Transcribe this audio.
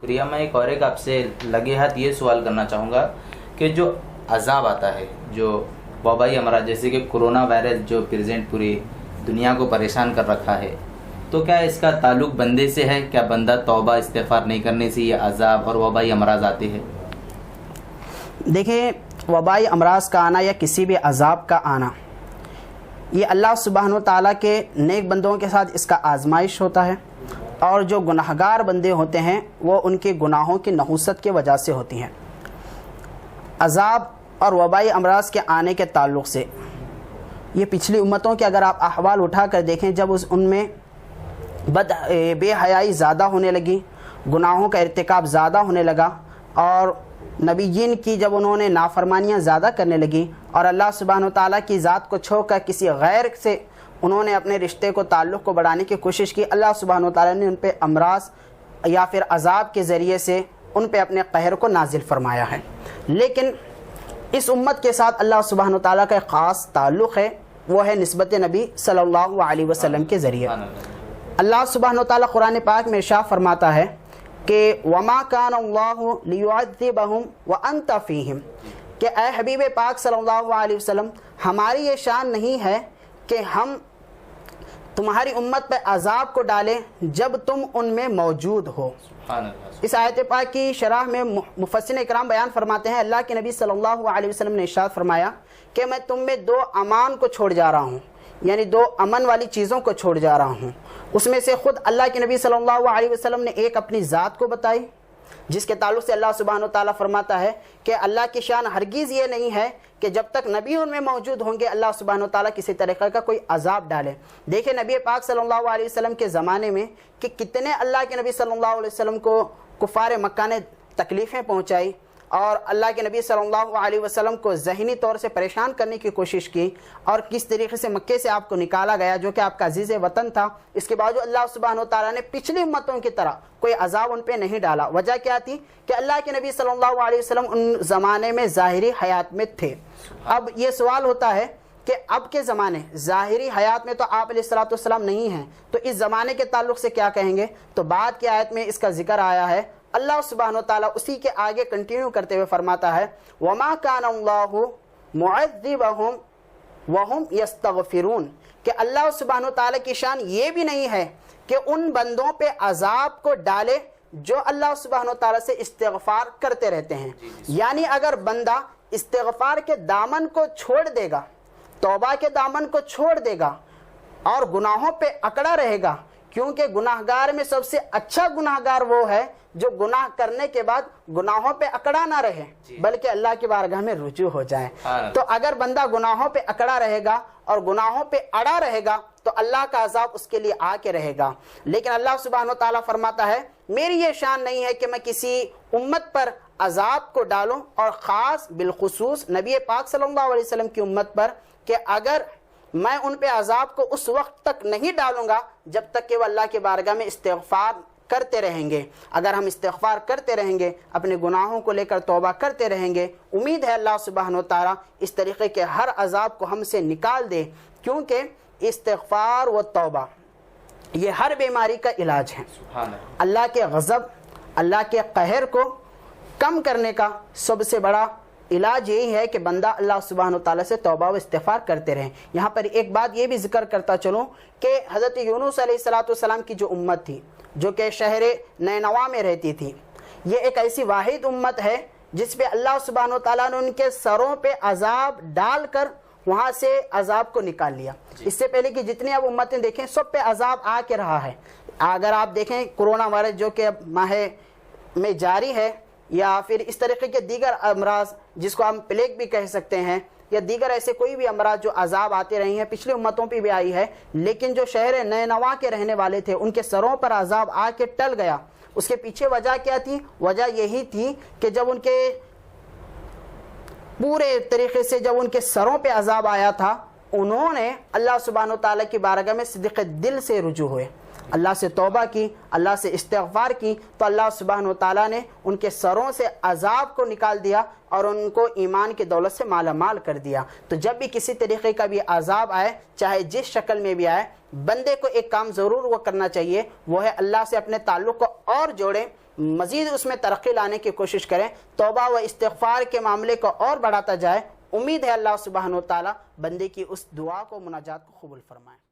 प्रिया, मैं एक और आपसे लगे हाथ ये सवाल करना चाहूँगा कि जो अजाब आता है, जो वबाई अमराज जैसे कि कोरोना वायरस जो प्रेजेंट पूरी दुनिया को परेशान कर रखा है, तो क्या इसका ताल्लुक बंदे से है? क्या बंदा तौबा इस्तिग़फ़ार नहीं करने से ये अजाब और वबाई अमराज आते हैं? देखिए, वबाई अमराज का आना या किसी भी अजाब का आना, ये अल्लाह सुब्हानहू व तआला के नेक बंदों के साथ इसका आजमाइश होता है, और जो गुनाहगार बंदे होते हैं वो उनके गुनाहों की नहुसत की वजह से होती हैं। अजाब और वबाई अमराज के आने के ताल्लुक़ से ये पिछली उम्मतों के अगर आप अहवाल उठा कर देखें, जब उनमें बेहयाई ज़्यादा होने लगी, गुनाहों का इर्तिकाब ज़्यादा होने लगा, और नबीयीन की जब उन्होंने नाफरमानियाँ ज़्यादा करने लगी और अल्लाह सुब्हानहू व तआला की ज़ात को छोड़कर किसी गैर से उन्होंने अपने रिश्ते को ताल्लुक़ को बढ़ाने की कोशिश की, अल्लाह सुब्हानहू व तआला ने उन पे अमराज या फिर अजाब के ज़रिए से उन पे अपने कहर को नाजिल फरमाया है। लेकिन इस उम्मत के साथ अल्लाह सुब्हानहू व तआला का एक ख़ास ताल्लुक़ है, वो है निस्बत नबी सल्लल्लाहु अलैहि वसल्लम के ज़रिए। अल्लाह सुब्हानहू व तआला कुरान पाक में इरशाद फरमाता है कि वमा कान अल्लाहु लियुअज़्ज़िबहुम व अंत फ़ीहिम, कि ऐ हबीब पाक सल्लल्लाहु अलैहि वसल्लम, हमारी ये शान नहीं है कि हम तुम्हारी उम्मत पर अजाब को डालें जब तुम उनमें मौजूद हो। इस आयत पाक की शरह में मुफस्सिरीन इकराम बयान फरमाते हैं, अल्लाह के नबी सल्लल्लाहु अलैहि वसल्लम ने इरशाद फरमाया कि मैं तुम में दो अमान को छोड़ जा रहा हूँ, यानी दो अमन वाली चीज़ों को छोड़ जा रहा हूँ। उसमें से ख़ुद अल्लाह के नबी सल्लल्लाहु अलैहि वसल्लम ने एक अपनी ज़ात को बताई, जिसके ताल्लुक़ से अल्लाह सुब्हानहू व तआला फरमाता है कि अल्लाह की शान हरगिज़ ये नहीं है कि जब तक नबी उनमें मौजूद होंगे अल्लाह सुब्हानहू व तआला किसी तरीक़े का कोई अजाब डाले। देखिए, नबी पाक सल्लल्लाहु अलैहि वसल्लम के ज़माने में कि कितने अल्लाह के नबी सल्लल्लाहु अलैहि वसल्लम को कुफ़ार मक्का ने तकलीफ़ें पहुँचाई और अल्लाह के नबी सल्लल्लाहु अलैहि वसल्लम को ज़हनी तौर से परेशान करने की कोशिश की, और किस तरीके से मक्के से आपको निकाला गया जो कि आपका अजीज़ वतन था। इसके बावजूद अल्लाह सुब्हानहू व तआला ने पिछली उम्मतों की तरह कोई अजाब उन पे नहीं डाला। वजह क्या थी कि अल्लाह के नबी सल्लल्लाहु अलैहि वसल्लम उन ज़माने में ज़ाहिरी हयात में थे। अब ये सवाल होता है कि अब के ज़माने ज़ाहिरी हयात में तो आप अलैहिस्सलातु वस्सलाम नहीं हैं, तो इस ज़माने के ताल्लुक़ से क्या कहेंगे? तो बाद की आयत में इसका जिक्र आया है। अल्लाह सुब्हानहू व तआला उसी के आगे कंटिन्यू करते हुए फरमाता है, वमा कान अल्लाहु मुअज़्ज़िबहुम वहुम यस्तग़फिरून, कि अल्लाह सुब्हानहू व तआला की शान ये भी नहीं है कि उन बंदों पे अजाब को डाले जो अल्लाह सुब्हानहू व तआला से इस्तिग़फ़ार करते रहते हैं। यानी अगर बंदा इस्तिग़फ़ार के दामन को छोड़ देगा, तौबा के दामन को छोड़ देगा और गुनाहों पे अकड़ा रहेगा, क्योंकि गुनाहगार में सबसे अच्छा गुनाहगार वो है जो गुनाह करने के बाद गुनाहों पे अकड़ा ना रहे बल्कि अल्लाह की बारगाह में रुजू हो जाए। तो अगर बंदा गुनाहों पे अकड़ा रहेगा और गुनाहों पे अड़ा रहेगा तो अल्लाह का अजाब उसके लिए आके रहेगा। लेकिन अल्लाह सुब्हानहू व तआला फरमाता है, मेरी ये शान नहीं है कि मैं किसी उम्मत पर अजाब को डालूं, और ख़ास बिलखुसूस नबी पाक सल्लल्लाहु अलैहि वसल्लम की उम्मत पर, कि अगर मैं उन पे अजाब को उस वक्त तक नहीं डालूंगा जब तक कि वह अल्लाह के बारगाह में इस्तिग़फ़ार करते रहेंगे। अगर हम इस्तिग़फ़ार करते रहेंगे, अपने गुनाहों को लेकर तौबा करते रहेंगे, उम्मीद है अल्लाह सुब्हानहू व तआला इस तरीक़े के हर अजाब को हमसे निकाल दे, क्योंकि इस्तिग़फ़ार व तौबा ये हर बीमारी का इलाज है। अल्लाह के गज़ब, अल्लाह के कहर को कम करने का सबसे बड़ा इलाज यही है कि बंदा अल्लाह सुब्हानहू व तआला से तौबा व इस्तिग़फ़ार करते रहें। यहाँ पर एक बात ये भी जिक्र करता चलूँ कि हज़रत यूनुस अलैहिस्सलातु वस्सलाम की जो उम्मत थी, जो कि शहर नैनवा में रहती थी, ये एक ऐसी वाहिद उम्मत है जिस पे अल्लाह सुब्हानहू व तआला ने उनके सरों पे अजाब डालकर वहाँ से अजाब को निकाल लिया। इससे पहले कि जितनी अब उम्मतें देखें सब पे अजाब आ के रहा है। अगर आप देखें कोरोना वायरस जो कि अब माह में जारी है, या फिर इस तरीके के दीगर अमराज जिसको हम प्लेग भी कह सकते हैं, या दीगर ऐसे कोई भी अमराज जो अजाब आते रही हैं, पिछली उम्मतों पे भी आई है, लेकिन जो शहर नैनवा के रहने वाले थे उनके सरों पर अजाब आके टल गया। उसके पीछे वजह क्या थी? वजह यही थी कि जब उनके पूरे तरीके से जब उनके सरों पे अजाब आया था, उन्होंने अल्लाह सुब्हानहू व तआला की बारगाह में सिद्क़ दिल से रुजू हुए। اللہ سے توبہ کی، اللہ سے استغفار کی، تو اللہ سبحانہ وتعالیٰ نے ان کے سروں سے عذاب کو نکال دیا اور ان کو ایمان کی دولت سے مالا مال کر دیا۔ تو جب بھی کسی طریقے کا بھی عذاب آئے، چاہے جس شکل میں بھی آئے، بندے کو ایک کام ضرور وہ کرنا چاہیے، وہ ہے اللہ سے اپنے تعلق کو اور جوڑیں، مزید اس میں ترقی لانے کی کوشش کریں، توبہ و استغفار کے معاملے کو اور بڑھاتا جائے۔ امید ہے اللہ سبحانہ وتعالیٰ بندے کی اس دعا کو، مناجات کو قبول فرمائے۔